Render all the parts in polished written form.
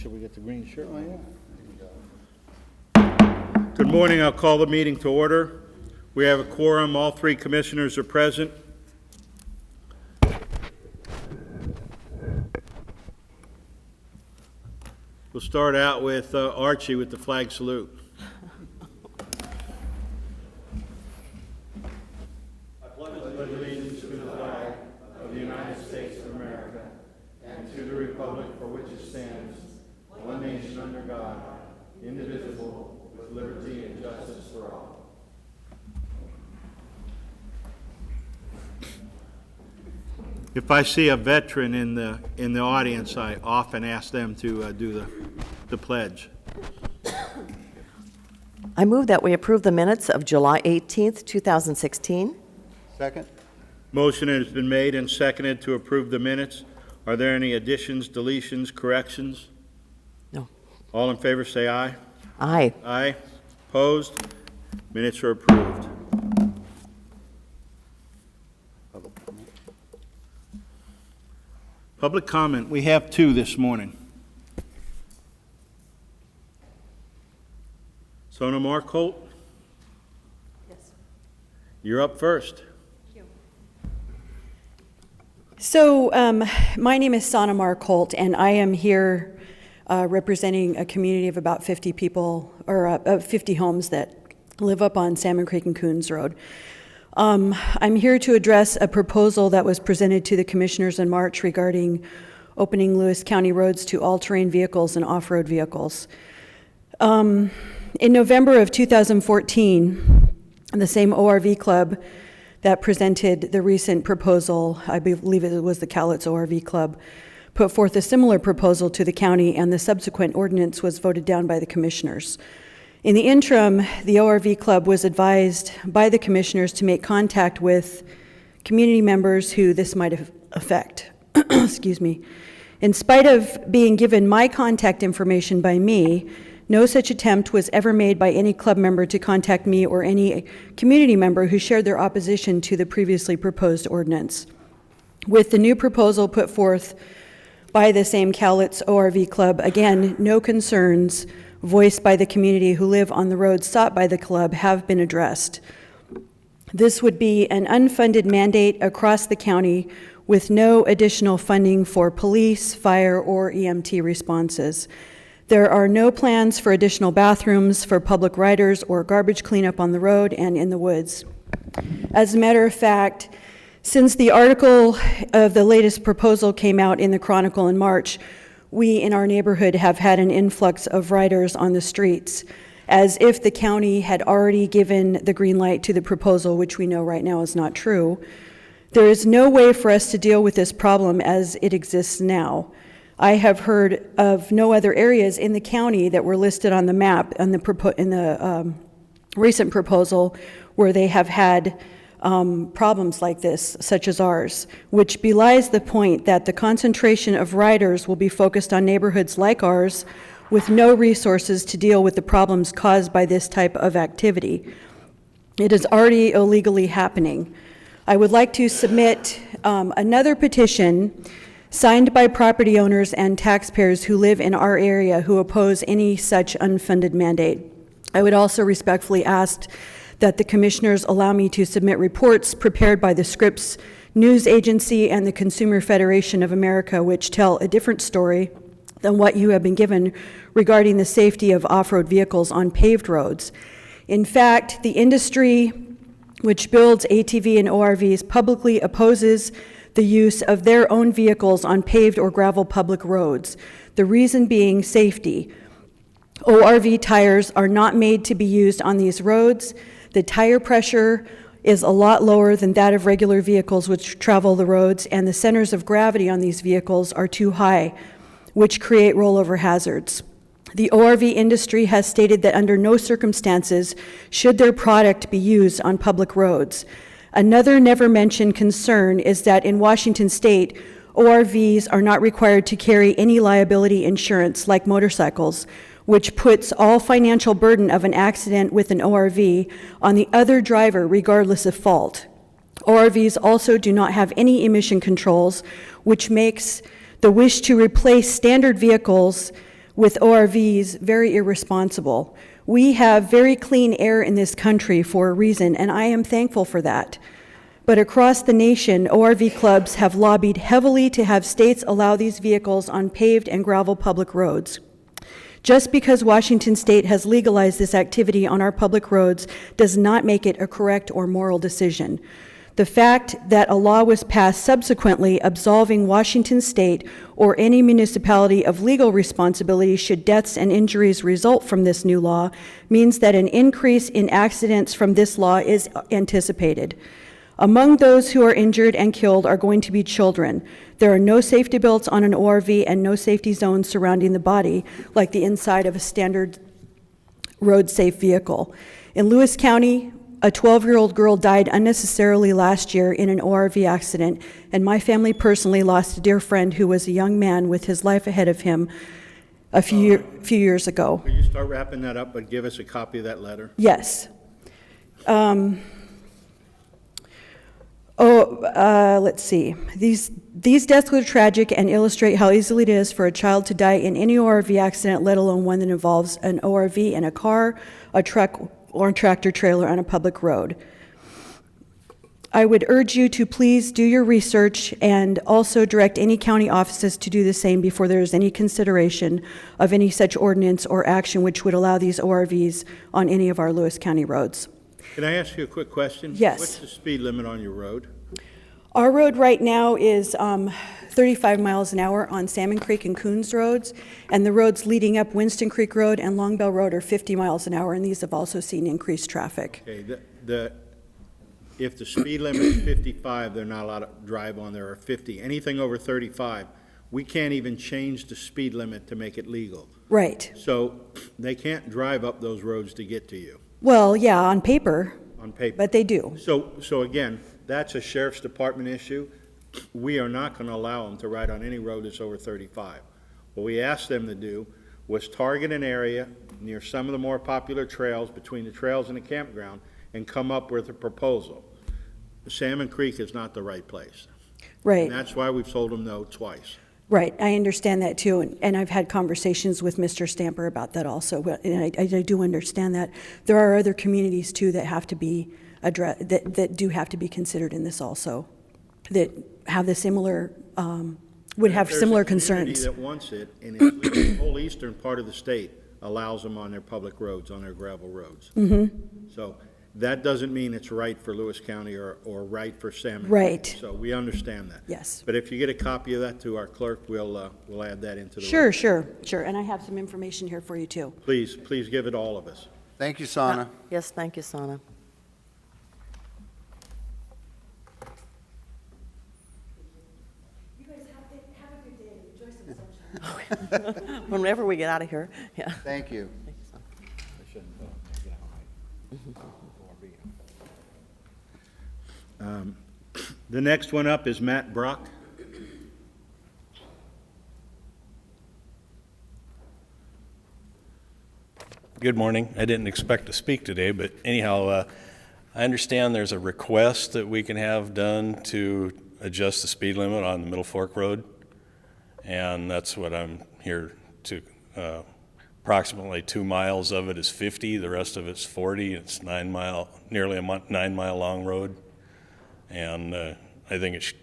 Should we get the green shirt? Oh, yeah. Good morning. I'll call the meeting to order. We have a quorum. All three commissioners are present. We'll start out with Archie with the flag salute. I pledge allegiance to the flag of the United States of America and to the republic for which it stands, one nation under God, indivisible, with liberty and justice for all. If I see a veteran in the audience, I often ask them to do the pledge. I move that we approve the minutes of July 18th, 2016. Second. Motion has been made and seconded to approve the minutes. Are there any additions, deletions, corrections? No. All in favor say aye. Aye. Aye. Opposed? Minutes are approved. Public comment. We have two this morning. Sona Marcolt? Yes. You're up first. So my name is Sana Marcolt, and I am here representing a community of about 50 people, or 50 homes that live up on Salmon Creek and Coons Road. I'm here to address a proposal that was presented to the commissioners in March regarding opening Lewis County roads to all-terrain vehicles and off-road vehicles. In November of 2014, the same ORV club that presented the recent proposal, I believe it was the Cowlitz ORV Club, put forth a similar proposal to the county, and the subsequent ordinance was voted down by the commissioners. In the interim, the ORV Club was advised by the commissioners to make contact with community members who this might affect. Excuse me. In spite of being given my contact information by me, no such attempt was ever made by any club member to contact me or any community member who shared their opposition to the previously proposed ordinance. With the new proposal put forth by the same Cowlitz ORV Club, again, no concerns voiced by the community who live on the roads sought by the club have been addressed. This would be an unfunded mandate across the county with no additional funding for police, fire, or EMT responses. There are no plans for additional bathrooms for public riders or garbage cleanup on the road and in the woods. As a matter of fact, since the article of the latest proposal came out in the Chronicle in March, we in our neighborhood have had an influx of riders on the streets, as if the county had already given the green light to the proposal, which we know right now is not true. There is no way for us to deal with this problem as it exists now. I have heard of no other areas in the county that were listed on the map in the recent proposal where they have had problems like this, such as ours, which belies the point that the concentration of riders will be focused on neighborhoods like ours with no resources to deal with the problems caused by this type of activity. It is already illegally happening. I would like to submit another petition signed by property owners and taxpayers who live in our area who oppose any such unfunded mandate. I would also respectfully ask that the commissioners allow me to submit reports prepared by the Scripps News Agency and the Consumer Federation of America, which tell a different story than what you have been given regarding the safety of off-road vehicles on paved roads. In fact, the industry which builds ATV and ORVs publicly opposes the use of their own vehicles on paved or gravel public roads. The reason being safety. ORV tires are not made to be used on these roads. The tire pressure is a lot lower than that of regular vehicles which travel the roads, and the centers of gravity on these vehicles are too high, which create rollover hazards. The ORV industry has stated that under no circumstances should their product be used on public roads. Another never-mentioned concern is that in Washington State, ORVs are not required to carry any liability insurance like motorcycles, which puts all financial burden of an accident with an ORV on the other driver regardless of fault. ORVs also do not have any emission controls, which makes the wish to replace standard vehicles with ORVs very irresponsible. We have very clean air in this country for a reason, and I am thankful for that. But across the nation, ORV clubs have lobbied heavily to have states allow these vehicles on paved and gravel public roads. Just because Washington State has legalized this activity on our public roads does not make it a correct or moral decision. The fact that a law was passed subsequently absolving Washington State or any municipality of legal responsibility should deaths and injuries result from this new law means that an increase in accidents from this law is anticipated. Among those who are injured and killed are going to be children. There are no safety belts on an ORV and no safety zones surrounding the body, like the inside of a standard road-safe vehicle. In Lewis County, a 12-year-old girl died unnecessarily last year in an ORV accident, and my family personally lost a dear friend who was a young man with his life ahead of him a few years ago. Will you start wrapping that up, but give us a copy of that letter? Yes. Let's see. These deaths were tragic and illustrate how easily it is for a child to die in any ORV accident, let alone one that involves an ORV in a car, a truck, or a tractor trailer on a public road. I would urge you to please do your research and also direct any county offices to do the same before there is any consideration of any such ordinance or action which would allow these ORVs on any of our Lewis County roads. Can I ask you a quick question? Yes. What's the speed limit on your road? Our road right now is 35 miles an hour on Salmon Creek and Coons roads, and the roads leading up Winston Creek Road and Longbell Road are 50 miles an hour, and these have also seen increased traffic. Okay, if the speed limit is 55, they're not allowed to drive on there, or 50. Anything over 35, we can't even change the speed limit to make it legal. Right. So they can't drive up those roads to get to you. Well, yeah, on paper, On paper. but they do. So again, that's a sheriff's department issue. We are not going to allow them to ride on any road that's over 35. What we asked them to do was target an area near some of the more popular trails, between the trails and the campground, and come up with a proposal. Salmon Creek is not the right place. Right. And that's why we've told them no twice. Right, I understand that too, and I've had conversations with Mr. Stamper about that also, and I do understand that. There are other communities too that have to be that do have to be considered in this also, that have the similar, would have similar concerns. There's a community that wants it, and it's the whole eastern part of the state allows them on their public roads, on their gravel roads. Mm-hmm. So that doesn't mean it's right for Lewis County or right for Salmon Creek. Right. So we understand that. Yes. But if you get a copy of that to our clerk, we'll add that into the Sure, record. sure, and I have some information here for you too. Please give it all of us. Thank you, Sana. Yes, thank you, Sana. You guys have a good day, enjoy some sunshine. Whenever we get out of here, yeah. Thank you. Thank you, Sana. The next one up is Matt Brock. Good morning. I didn't expect to speak today, but anyhow, I understand there's a request that we can have done to adjust the speed limit on the Middle Fork Road, and that's what I'm here to. Approximately 2 miles of it is 50, the rest of it's 40. It's nearly a 9 mile long road, and I think it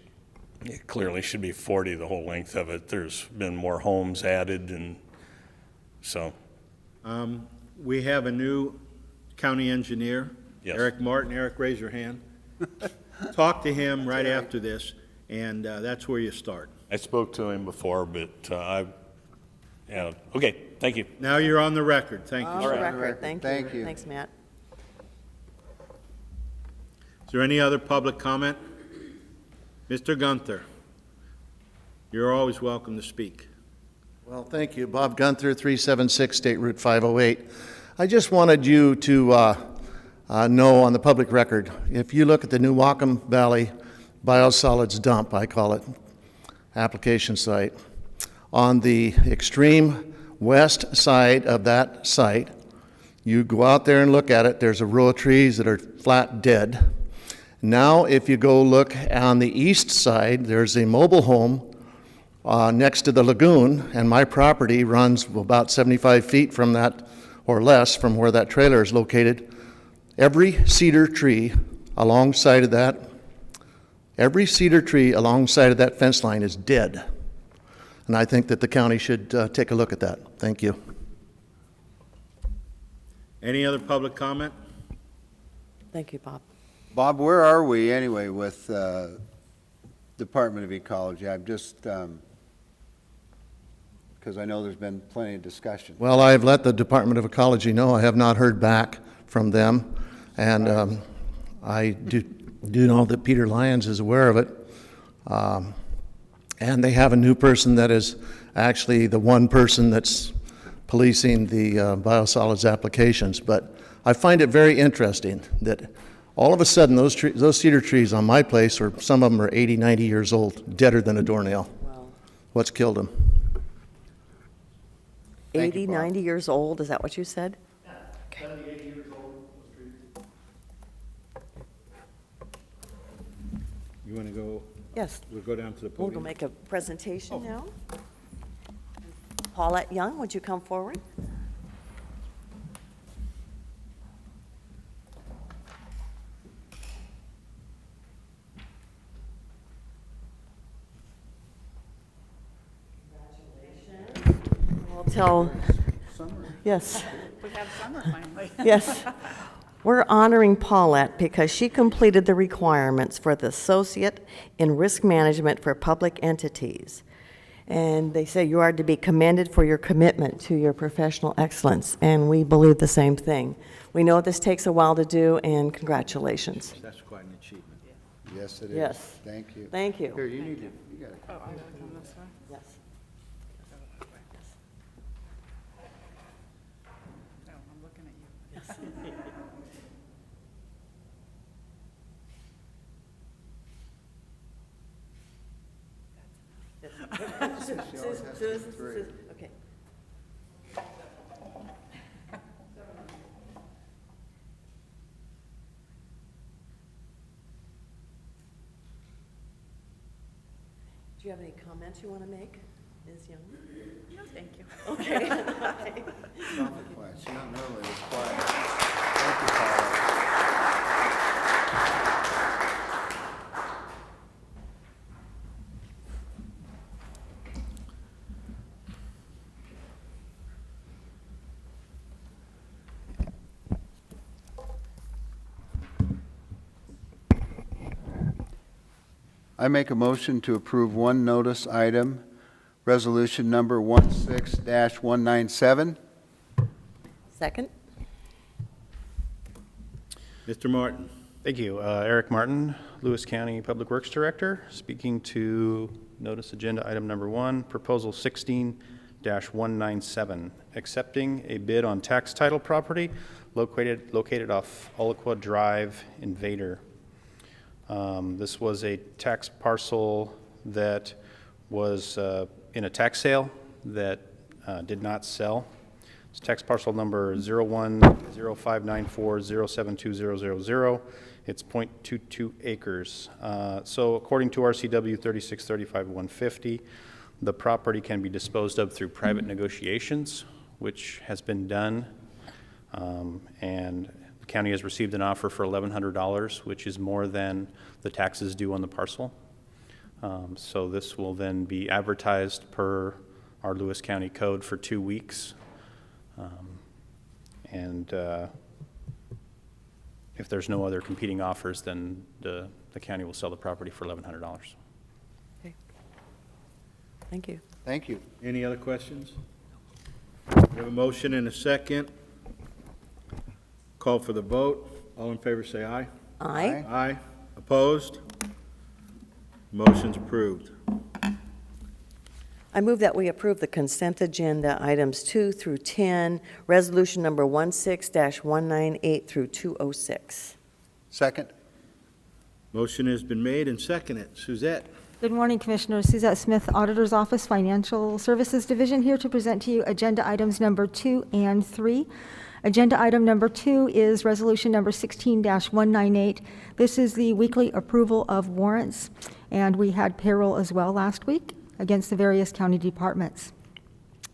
clearly should be 40 the whole length of it. There's been more homes added, and so. We have a new county engineer, Yes. Eric Martin. Eric, raise your hand. Talk to him right after this, and that's where you start. I spoke to him before, but yeah, okay, thank you. Now you're on the record. Thank you. On sir. the right. record, thank you. Thank you. Thanks, Matt. Is there any other public comment? Mr. Gunther, you're always welcome to speak. Well, thank you. Bob Gunther, 376 State Route 508. I just wanted you to know on the public record, if you look at the New Whatcom Valley Biosolids Dump, I call it, application site, on the extreme west side of that site, you go out there and look at it, there's a row of trees that are flat dead. Now, if you go look on the east side, there's a mobile home next to the lagoon, and my property runs about 75 feet from that, or less, from where that trailer is located. Every cedar tree alongside of that fence line is dead. And I think that the county should take a look at that. Thank you. Any other public comment? Thank you, Bob. Bob, where are we anyway with Department of Ecology? I'm just, because I know there's been plenty of discussion. Well, I've let the Department of Ecology know. I have not heard back from them. And I do know that Peter Lyons is aware of it. And they have a new person that is actually the one person that's policing the biosolids applications. But I find it very interesting that all of a sudden those cedar trees on my place, or some of them are 80, 90 years old, deader than a doornail. Wow. What's killed them? Thank 80, you, Bob. 90 years old, is that what you said? 70, 80 years old. You want to go, Yes. we'll go down to the We'll podium. make a presentation now. Paulette Young, would you come forward? We'll tell, yes. We have summer finally. Yes. We're honoring Paulette because she completed the requirements for the Associate in Risk Management for Public Entities. And they say you are to be commended for your commitment to your professional excellence, and we believe the same thing. We know this takes a while to do, and congratulations. That's quite an achievement. Yes, it is. Yes. Thank you. Thank you. Here, you need to, you got it. Oh, I gotta come this way. Yes. No, I'm looking at you. Okay. Do you have any comments you want to make, Ms. Young? No, thank you. Okay. Quiet. She not normally this quiet. Thank you, Paula. I make a motion to approve one notice item, resolution number 16-197. Second? Mr. Martin? Thank you. Eric Martin, Lewis County Public Works Director, speaking to notice agenda item number 1, proposal 16-197, accepting a bid on tax title property located off Uliqua Drive in Vader. This was a tax parcel that was in a tax sale that did not sell. It's tax parcel number 010594072000. It's 0.22 acres. So according to RCW 3635-150, the property can be disposed of through private negotiations, which has been done. And the county has received an offer for $1,100, which is more than the taxes due on the parcel. So this will then be advertised per our Lewis County code for 2 weeks. If there's no other competing offers, then the county will sell the property for $1,100. Okay. Thank you. Thank you. Any other questions? We have a motion and a second. Call for the vote. All in favor say aye. Aye. Aye. Opposed? Motion's approved. I move that we approve the consent agenda items 2 through 10, resolution number 16-198 through 206. Second. Motion has been made and seconded. Suzette? Good morning, Commissioners. Suzette Smith, Auditor's Office, Financial Services Division, here to present to you agenda items number 2 and 3. Agenda item number 2 is resolution number 16-198. This is the weekly approval of warrants, and we had payroll as well last week. against the various county departments.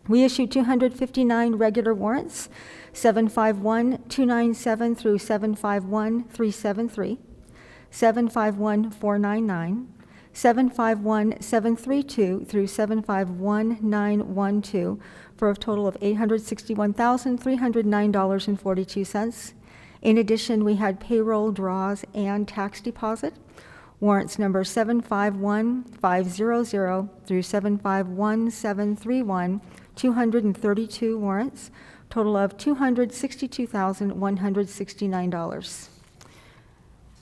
We issued 259 regular warrants, 751-297 through 751-373, 751-499, 751-732 through 751-912, for a total of $861,309.42. In addition, we had payroll draws and tax deposit. Warrants number 751500 through 751731, 232 warrants, total of $262,169.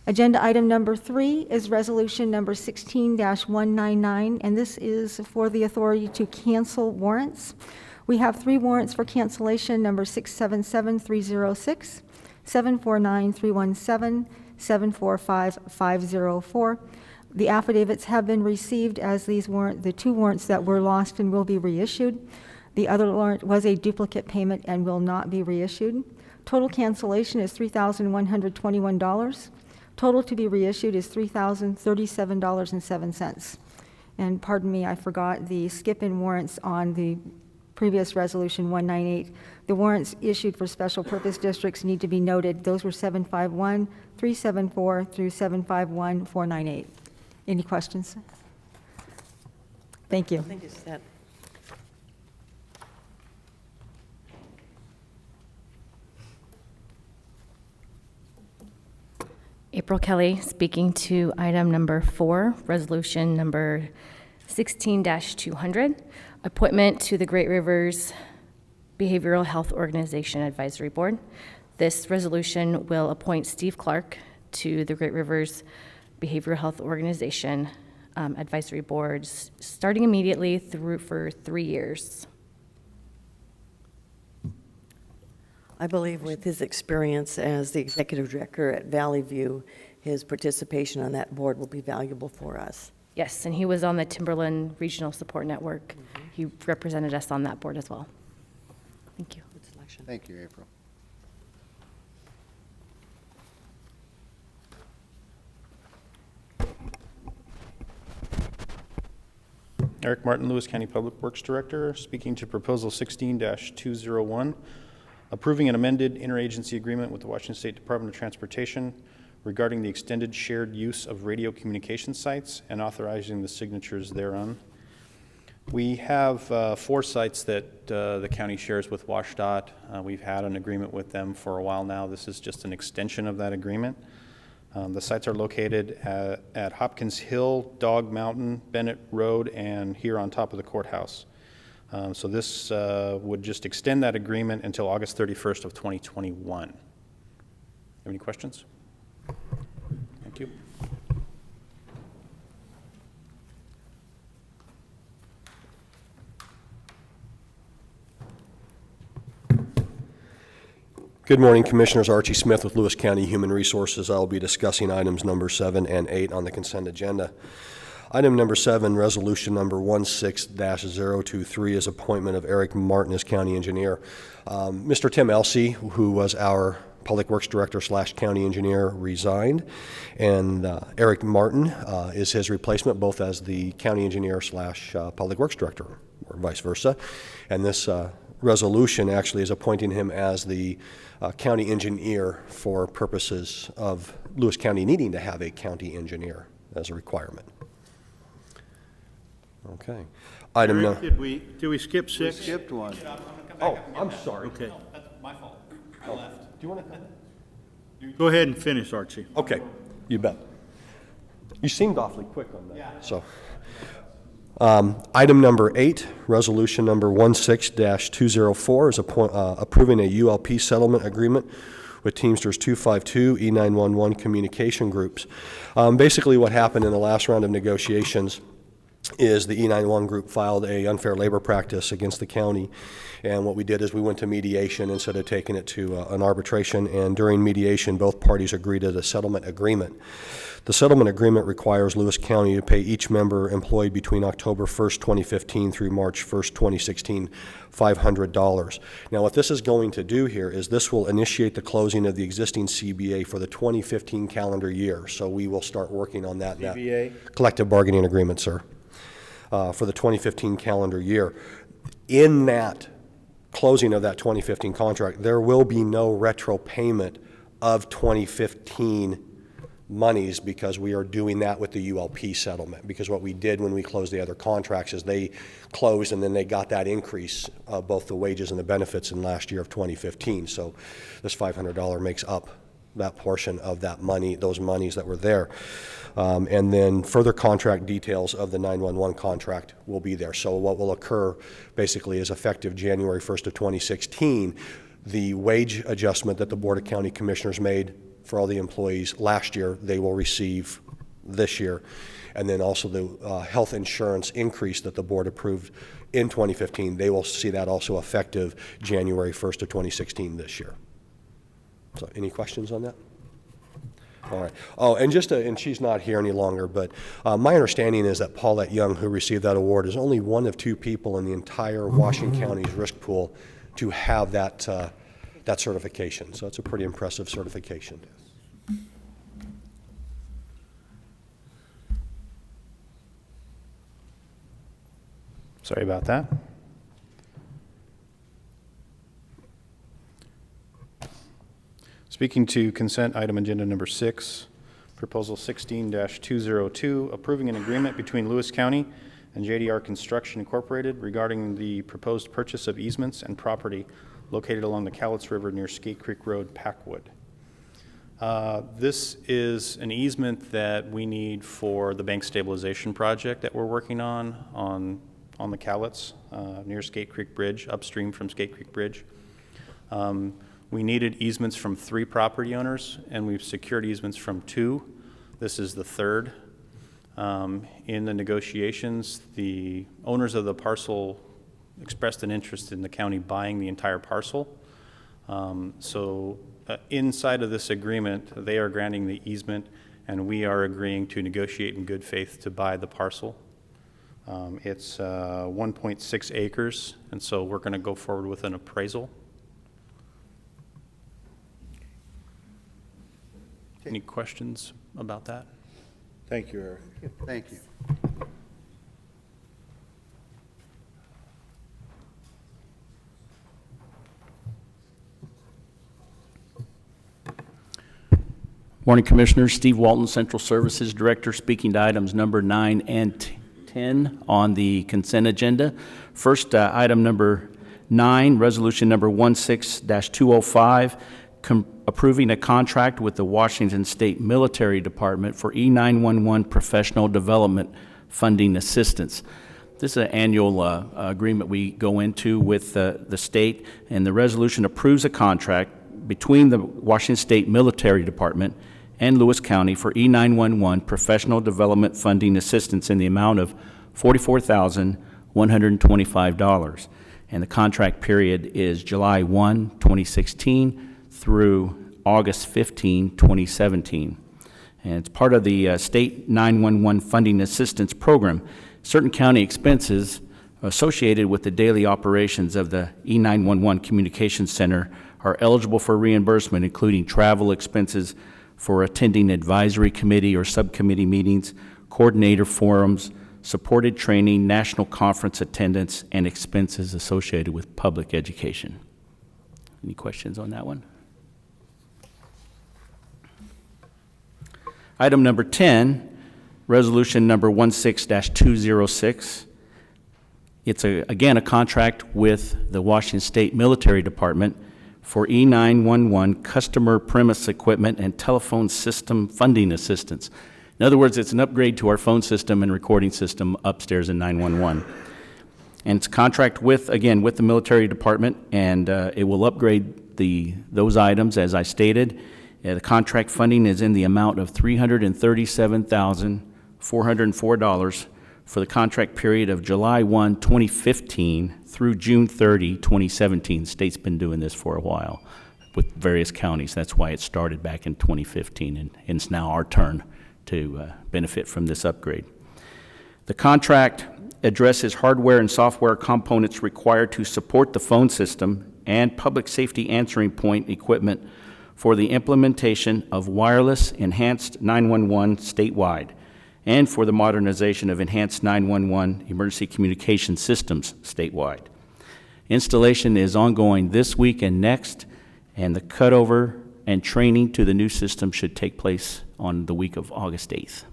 Agenda item number 3 is resolution number 16-199, and this is for the authority to cancel warrants. We have 3 warrants for cancellation, number 677306, 749317, 745504. The affidavits have been received as these weren't the 2 warrants that were lost and will be reissued. The other warrant was a duplicate payment and will not be reissued. Total cancellation is $3,121. Total to be reissued is $3,037.07. And pardon me, I forgot the skip-in warrants on the previous resolution 198. The warrants issued for special purpose districts need to be noted. Those were 751-374 through 751-498. Any questions? Thank you. I think it's that. April Kelly, speaking to item number 4, resolution number 16-200, appointment to the Great Rivers Behavioral Health Organization Advisory Board. This resolution will appoint Steve Clark to the Great Rivers Behavioral Health Organization Advisory Boards, starting immediately for 3 years. I believe with his experience as the executive director at Valley View, his participation on that board will be valuable for us. Yes, and he was on the Timberland Regional Support Network. He represented us on that board as well. Thank you. Good selection. Thank you, April. Eric Martin, Lewis County Public Works Director, speaking to Proposal 16-201, approving an amended interagency agreement with the Washington State Department of Transportation regarding the extended shared use of radio communication sites and authorizing the signatures thereon. We have 4 sites that the county shares with WashDOT. We've had an agreement with them for a while now. This is just an extension of that agreement. The sites are located at Hopkins Hill, Dog Mountain, Bennett Road, and here on top of the courthouse. So this would just extend that agreement until August 31st of 2021. Have any questions? Thank you. Good morning, Commissioners. Archie Smith with Lewis County Human Resources. I will be discussing items number 7 and 8 on the consent agenda. Item number 7, resolution number 16-023 is appointment of Eric Martin as county engineer. Mr. Tim Elsey, who was our Public Works Director / county engineer, resigned, and Eric Martin is his replacement, both as the county engineer / Public Works Director, or vice versa. And this resolution actually is appointing him as the county engineer for purposes of Lewis County needing to have a county engineer as a requirement. Okay. Item Eric, did we skip 6? We skipped one. Oh, I'm sorry. Okay. That's my fault. I left. Do you want to come? Go ahead and finish, Archie. Okay, you bet. You seemed awfully quick on that. Yeah. So, item number 8, resolution number 16-204 is approving a ULP settlement agreement with Teamsters 252 E911 communication groups. Basically what happened in the last round of negotiations is the E911 group filed a unfair labor practice against the county, and what we did is we went to mediation instead of taking it to an arbitration, and during mediation both parties agreed to a settlement agreement. The settlement agreement requires Lewis County to pay each member employed between October 1st, 2015 through March 1st, 2016, $500. Now what this is going to do here is this will initiate the closing of the existing CBA for the 2015 calendar year, so we will start working on that. CBA? Collective bargaining agreement, sir. for the 2015 calendar year. In that closing of that 2015 contract, there will be no retro payment of 2015 monies because we are doing that with the ULP settlement. Because what we did when we closed the other contracts is they closed and then they got that increase of both the wages and the benefits in last year of 2015. So this $500 makes up that portion of that money, those monies that were there. And then further contract details of the 911 contract will be there. So what will occur basically is effective January 1st of 2016, the wage adjustment that the Board of County Commissioners made for all the employees last year, they will receive this year. And then also the health insurance increase that the board approved in 2015, they will see that also effective January 1st of 2016 this year. So any questions on that? All right. Oh, and and she's not here any longer, but my understanding is that Paulette Young, who received that award, is only one of 2 people in the entire Washington County's risk pool to have that that certification. So it's a pretty impressive certification. Sorry about that. Speaking to consent item agenda number 6, proposal 16-202, approving an agreement between Lewis County and JDR Construction Incorporated regarding the proposed purchase of easements and property located along the Cowlitz River near Skate Creek Road, Packwood. This is an easement that we need for the bank stabilization project that we're working on the Cowlitz near Skate Creek Bridge, upstream from Skate Creek Bridge. We needed easements from 3 property owners, and we've secured easements from 2. This is the 3rd. In the negotiations, the owners of the parcel expressed an interest in the county buying the entire parcel. Inside of this agreement, they are granting the easement, and we are agreeing to negotiate in good faith to buy the parcel. It's 1.6 acres, and so we're going to go forward with an appraisal. Any questions about that? Thank you, Eric. Thank you. Morning, Commissioners. Steve Walton, Central Services Director, speaking to items number 9 and 10 on the consent agenda. First, item number 9, resolution number 16-205, approving a contract with the Washington State Military Department for E911 professional development funding assistance. This is an annual agreement we go into with the state, and the resolution approves a contract between the Washington State Military Department and Lewis County for E911 professional development funding assistance in the amount of $44,125. And the contract period is July 1, 2016 through August 15, 2017. And it's part of the State 911 Funding Assistance Program. Certain county expenses associated with the daily operations of the E911 Communications Center are eligible for reimbursement, including travel expenses for attending advisory committee or subcommittee meetings, coordinator forums, supported training, national conference attendance, and expenses associated with public education. Any questions on that one? Item number 10, resolution number 16-206. It's again a contract with the Washington State Military Department for E911 customer premise equipment and telephone system funding assistance. In other words, it's an upgrade to our phone system and recording system upstairs in 911. And it's a contract with the military department, and it will upgrade those items as I stated. The contract funding is in the amount of $337,404 for the contract period of July 1, 2015 through June 30, 2017. The state's been doing this for a while with various counties. That's why it started back in 2015, and it's now our turn to benefit from this upgrade. The contract addresses hardware and software components required to support the phone system and public safety answering point equipment for the implementation of wireless enhanced 911 statewide, and for the modernization of enhanced 911 emergency communication systems statewide. Installation is ongoing this week and next, and the cutover and training to the new system should take place on the week of August 8th.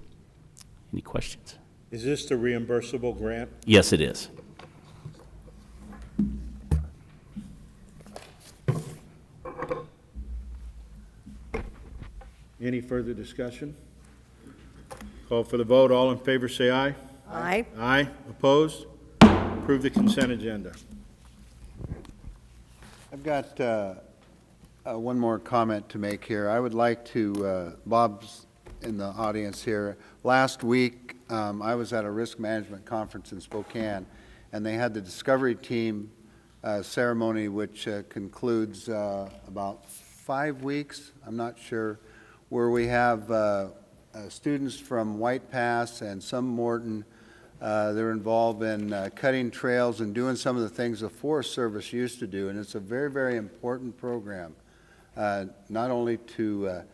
Any questions? Is this the reimbursable grant? Yes, it is. Any further discussion? Call for the vote. All in favor, say aye. Aye. Aye. Opposed? Approve the consent agenda. I've got one more comment to make here. I would like to, Bob's in the audience here. Last week, I was at a risk management conference in Spokane, and they had the Discovery Team ceremony, which concludes about 5 weeks, I'm not sure, where we have students from White Pass and some Morton. They're involved in cutting trails and doing some of the things the Forest Service used to do, and it's a very, very important program, not only to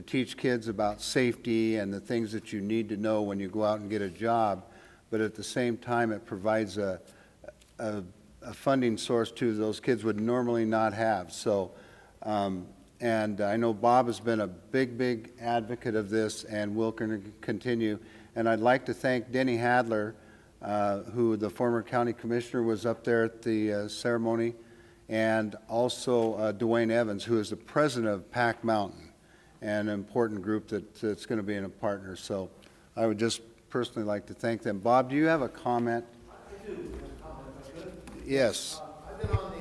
teach kids about safety and the things that you need to know when you go out and get a job, but at the same time it provides a funding source to those kids would normally not have. So, and I know Bob has been a big, big advocate of this and will continue. And I'd like to thank Denny Hadler, who the former county commissioner was up there at the ceremony, and also Dwayne Evans, who is the president of Pack Mountain, and an important group that's going to be in a partner. So I would just personally like to thank them. Bob, do you have a comment? I do. A comment, if I could. Yes. I've been on the,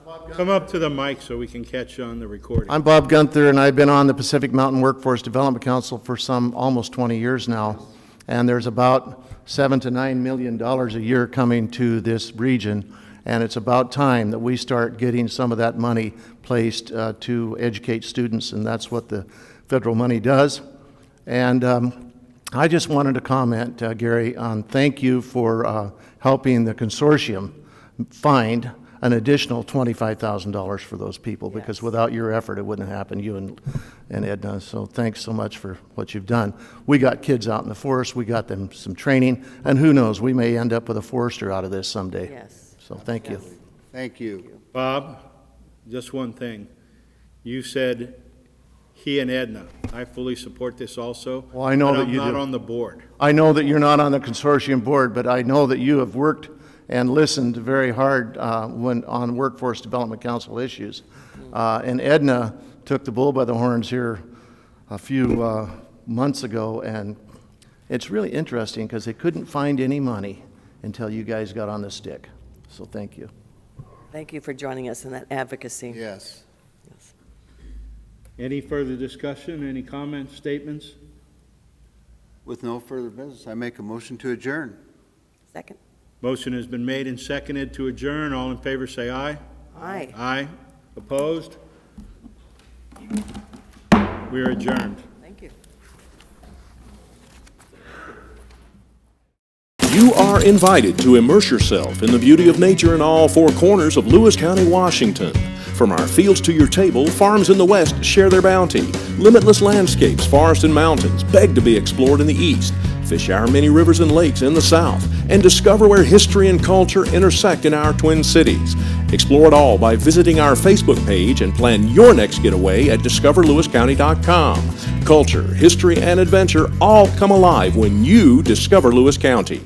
Bob Gunther. Come up to the mic so we can catch you on the recording. I'm Bob Gunther, and I've been on the Pacific Mountain Workforce Development Council for almost 20 years now. And there's about $7 to $9 million a year coming to this region, and it's about time that we start getting some of that money placed to educate students, and that's what the federal money does. And I just wanted to comment, Gary, on thank you for helping the consortium find an additional $25,000 for those people, because without your effort, it wouldn't have happened, you and Edna. So thanks so much for what you've done. We got kids out in the forest, we got them some training, and who knows, we may end up with a forester out of this someday. Yes. So thank you. Thank you. Bob, just one thing. You said he and Edna. I fully support this also. Well, I know but that I'm you not do. on the board. I know that you're not on the consortium board, but I know that you have worked and listened very hard on Workforce Development Council issues. And Edna took the bull by the horns here a few months ago, and it's really interesting because they couldn't find any money until you guys got on the stick. So thank you. Thank you for joining us in that advocacy. Yes. Yes. Any further discussion, any comments, statements? With no further business, I make a motion to adjourn. Second? Motion has been made and seconded to adjourn. All in favor say aye. Aye. Aye. Opposed? We are adjourned. Thank you. You are invited to immerse yourself in the beauty of nature in all four corners of Lewis County, Washington. From our fields to your table, farms in the west share their bounty. Limitless landscapes, forests and mountains beg to be explored in the east. Fish our many rivers and lakes in the south, and discover where history and culture intersect in our twin cities. Explore it all by visiting our Facebook page and plan your next getaway at discoverlewiscounty.com. Culture, history, and adventure all come alive when you discover Lewis County.